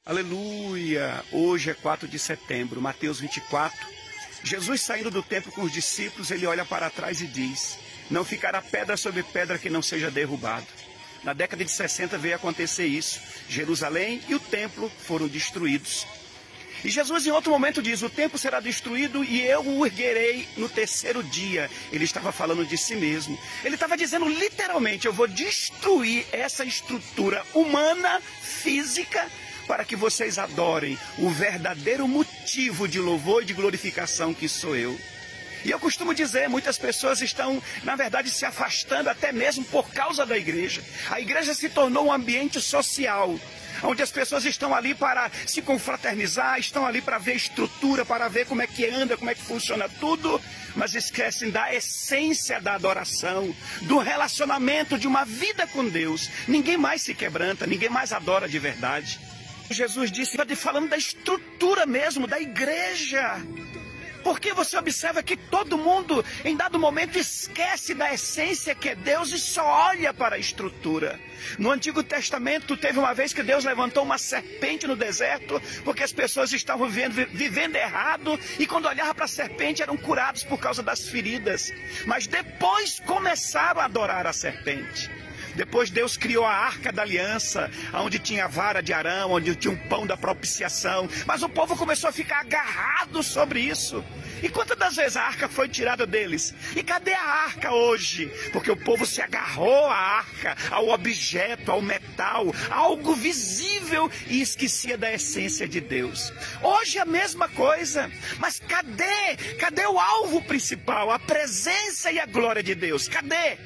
Aleluia! Hoje é 4 de setembro, Mateus 24. Jesus saindo do templo com os discípulos, ele olha para trás e diz: não ficará pedra sobre pedra que não seja derrubado. Na década de 60 veio acontecer isso. Jerusalém e o templo foram destruídos. E Jesus em outro momento diz: o templo será destruído e eu o erguerei no terceiro dia. Ele estava falando de si mesmo. Ele estava dizendo literalmente: eu vou destruir essa estrutura humana, física, para que vocês adorem o verdadeiro motivo de louvor e de glorificação que sou eu. E eu costumo dizer, muitas pessoas estão, na verdade, se afastando até mesmo por causa da igreja. A igreja se tornou um ambiente social, onde as pessoas estão ali para se confraternizar, estão ali para ver estrutura, para ver como é que anda, como é que funciona tudo, mas esquecem da essência da adoração, do relacionamento de uma vida com Deus. Ninguém mais se quebranta, ninguém mais adora de verdade. Jesus disse, falando da estrutura mesmo, da igreja. Porque você observa que todo mundo, em dado momento, esquece da essência que é Deus e só olha para a estrutura. No Antigo Testamento, teve uma vez que Deus levantou uma serpente no deserto, porque as pessoas estavam vivendo errado, e quando olhavam para a serpente eram curados por causa das feridas. Mas depois começaram a adorar a serpente. Depois Deus criou a Arca da Aliança, onde tinha a vara de Arão, onde tinha um pão da propiciação. Mas o povo começou a ficar agarrado sobre isso. E quantas das vezes a arca foi tirada deles? E cadê a arca hoje? Porque o povo se agarrou à arca, ao objeto, ao metal, algo visível, e esquecia da essência de Deus. Hoje é a mesma coisa. Mas cadê? Cadê o alvo principal? A presença e a glória de Deus. Cadê?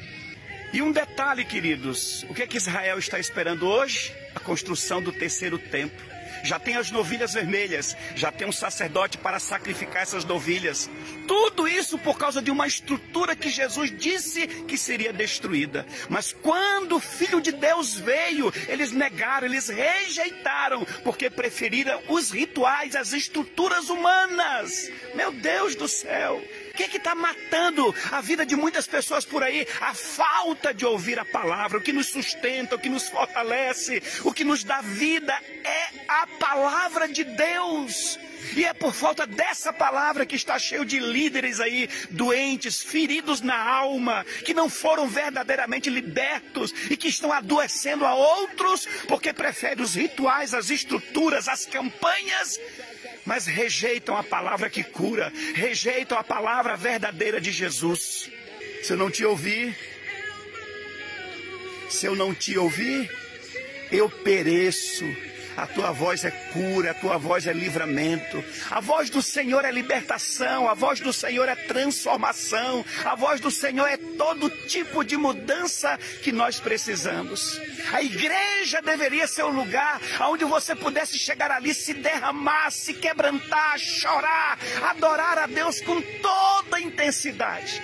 E um detalhe, queridos, o que é que Israel está esperando hoje? A construção do terceiro templo. Já tem as novilhas vermelhas, já tem um sacerdote para sacrificar essas novilhas. Tudo isso por causa de uma estrutura que Jesus disse que seria destruída. Mas quando o Filho de Deus veio, eles negaram, eles rejeitaram, porque preferiram os rituais, as estruturas humanas. Meu Deus do céu! O que está matando a vida de muitas pessoas por aí? A falta de ouvir a palavra. O que nos sustenta, o que nos fortalece, o que nos dá vida é a palavra de Deus. E é por falta dessa palavra que está cheio de líderes aí, doentes, feridos na alma, que não foram verdadeiramente libertos e que estão adoecendo a outros, porque preferem os rituais, as estruturas, as campanhas, mas rejeitam a palavra que cura, rejeitam a palavra verdadeira de Jesus. Se eu não te ouvir, eu pereço. A tua voz é cura, a tua voz é livramento. A voz do Senhor é libertação, a voz do Senhor é transformação, a voz do Senhor é todo tipo de mudança que nós precisamos. A igreja deveria ser um lugar onde você pudesse chegar ali, se derramar, se quebrantar, chorar, adorar a Deus com toda a intensidade.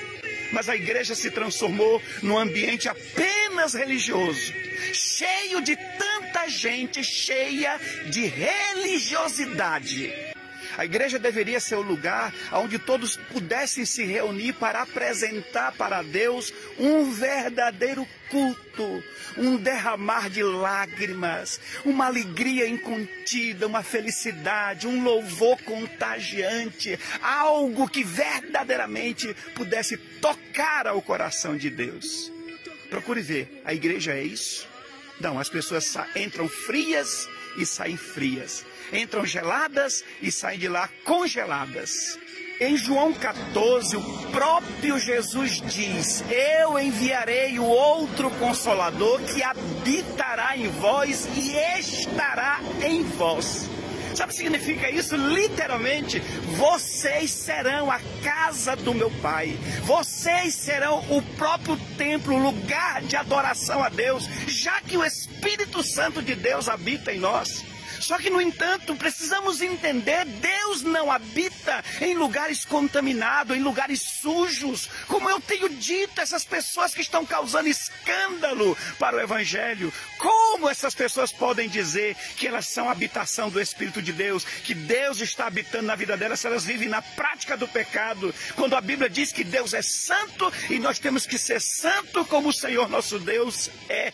Mas a igreja se transformou num ambiente apenas religioso, cheio de tanta gente, cheia de religiosidade. A igreja deveria ser o lugar onde todos pudessem se reunir para apresentar para Deus um verdadeiro culto, um derramar de lágrimas, uma alegria incontida, uma felicidade, um louvor contagiante, algo que verdadeiramente pudesse tocar ao coração de Deus. Procure ver, a igreja é isso? Não, as pessoas entram frias e saem frias. Entram geladas e saem de lá congeladas. Em João 14, o próprio Jesus diz: eu enviarei o outro Consolador que habitará em vós e estará em vós. Sabe o que significa isso? Literalmente, vocês serão a casa do meu Pai. Vocês serão o próprio templo, o lugar de adoração a Deus, já que o Espírito Santo de Deus habita em nós. Só que, no entanto, precisamos entender, Deus não habita em lugares contaminados, em lugares sujos. Como eu tenho dito, essas pessoas que estão causando escândalo para o Evangelho, como essas pessoas podem dizer que elas são a habitação do Espírito de Deus, que Deus está habitando na vida delas, se elas vivem na prática do pecado, quando a Bíblia diz que Deus é santo e nós temos que ser santo como o Senhor nosso Deus é.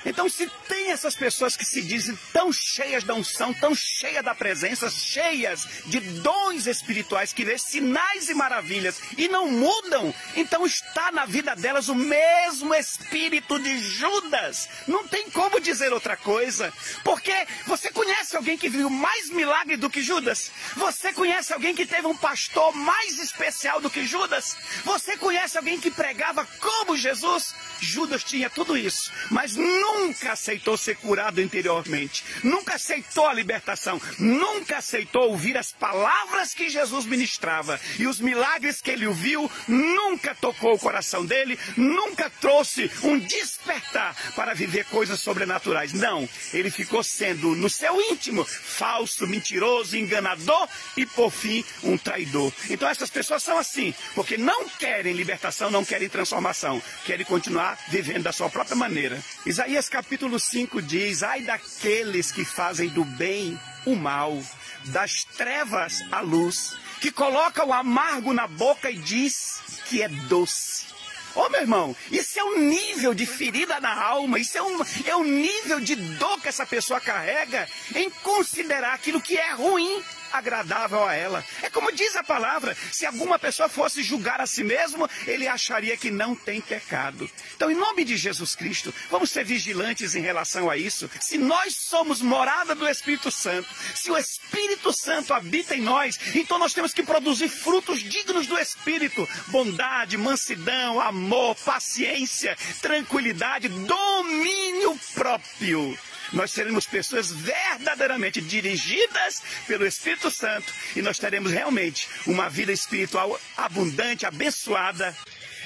Então, se tem essas pessoas que se dizem tão cheias da unção, tão cheias da presença, cheias de dons espirituais, que vê sinais e maravilhas e não mudam, então está na vida delas o mesmo espírito de Judas. Não tem como dizer outra coisa, porque você conhece alguém que viu mais milagre do que Judas? Você conhece alguém que teve um pastor mais especial do que Judas? Você conhece alguém que pregava como Jesus? Judas tinha tudo isso, mas nunca aceitou ser curado interiormente, nunca aceitou a libertação, nunca aceitou ouvir as palavras que Jesus ministrava, e os milagres que ele ouviu nunca tocou o coração dele, nunca trouxe um despertar para viver coisas sobrenaturais. Não, ele ficou sendo no seu íntimo falso, mentiroso, enganador e por fim um traidor. Então essas pessoas são assim, porque não querem libertação, não querem transformação, querem continuar vivendo da sua própria maneira. Isaías capítulo 5 diz: ai daqueles que fazem do bem o mal, das trevas a luz, que coloca o amargo na boca e diz que é doce. Ô meu irmão, isso é um nível de ferida na alma, isso é um nível de dor que essa pessoa carrega em considerar aquilo que é ruim agradável a ela. É como diz a palavra, se alguma pessoa fosse julgar a si mesmo, ele acharia que não tem pecado. Então, em nome de Jesus Cristo, vamos ser vigilantes em relação a isso. Se nós somos morada do Espírito Santo, se o Espírito Santo habita em nós, então nós temos que produzir frutos dignos do Espírito: bondade, mansidão, amor, paciência, tranquilidade, domínio próprio. Nós seremos pessoas verdadeiramente dirigidas pelo Espírito Santo e nós teremos realmente uma vida espiritual abundante, abençoada.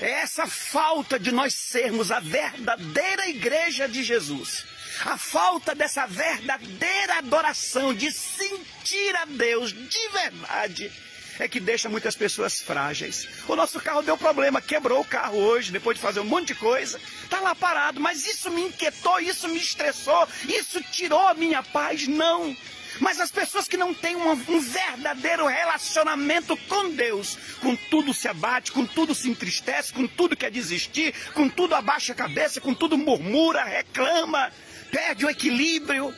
É essa falta de nós sermos a verdadeira igreja de Jesus, a falta dessa verdadeira adoração, de sentir a Deus de verdade, é que deixa muitas pessoas frágeis. O nosso carro deu problema, quebrou o carro hoje, depois de fazer um monte de coisa, está lá parado, mas isso me inquietou, isso me estressou, isso tirou a minha paz? Não. Mas as pessoas que não têm um verdadeiro relacionamento com Deus, com tudo se abate, com tudo se entristece, com tudo quer desistir, com tudo abaixa a cabeça, com tudo murmura, reclama, perde o equilíbrio,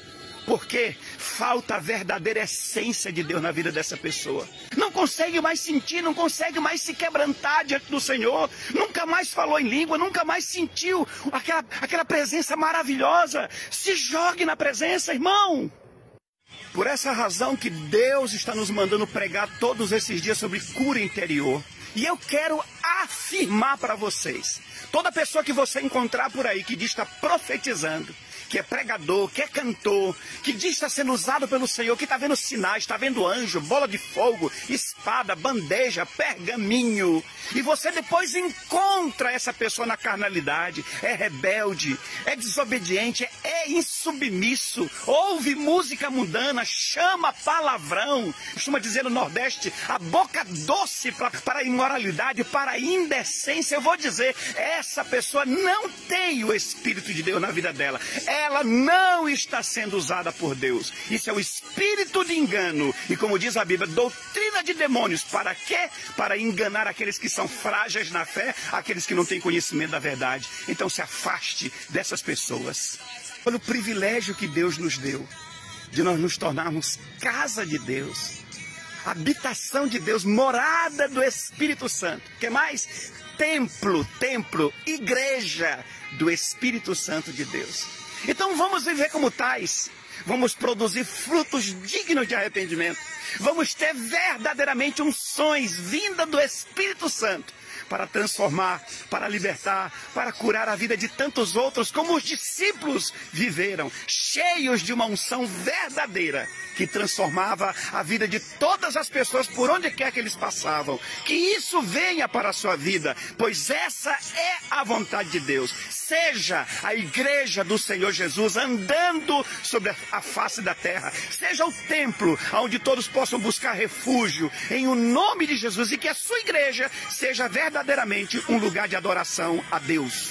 porque falta a verdadeira essência de Deus na vida dessa pessoa. Não consegue mais sentir, não consegue mais se quebrantar diante do Senhor, nunca mais falou em língua, nunca mais sentiu aquela presença maravilhosa. Se jogue na presença, irmão. Por essa razão que Deus está nos mandando pregar todos esses dias sobre cura interior. E eu quero afirmar para vocês, toda pessoa que você encontrar por aí que diz estar profetizando, que é pregador, que é cantor, que diz estar sendo usado pelo Senhor, que está vendo sinais, está vendo anjo, bola de fogo, espada, bandeja, pergaminho, e você depois encontra essa pessoa na carnalidade, é rebelde, é desobediente, é insubmisso, ouve música mundana, chama palavrão, costuma dizer no Nordeste, a boca doce para a imoralidade, para a indecência. Eu vou dizer, essa pessoa não tem o Espírito de Deus na vida dela. Ela não está sendo usada por Deus. Isso é o espírito de engano. E como diz a Bíblia, doutrina de demônios. Para quê? Para enganar aqueles que são frágeis na fé, aqueles que não têm conhecimento da verdade. Então se afaste dessas pessoas. Olha o privilégio que Deus nos deu, de nós nos tornarmos casa de Deus, habitação de Deus, morada do Espírito Santo. O que mais? Templo, igreja do Espírito Santo de Deus. Então vamos viver como tais, vamos produzir frutos dignos de arrependimento, vamos ter verdadeiramente unções vinda do Espírito Santo para transformar, para libertar, para curar a vida de tantos outros, como os discípulos viveram, cheios de uma unção verdadeira, que transformava a vida de todas as pessoas por onde quer que eles passavam. Que isso venha para a sua vida, pois essa é a vontade de Deus. Seja a igreja do Senhor Jesus andando sobre a face da terra, seja o templo onde todos possam buscar refúgio em o nome de Jesus, e que a sua igreja seja verdadeiramente um lugar de adoração a Deus.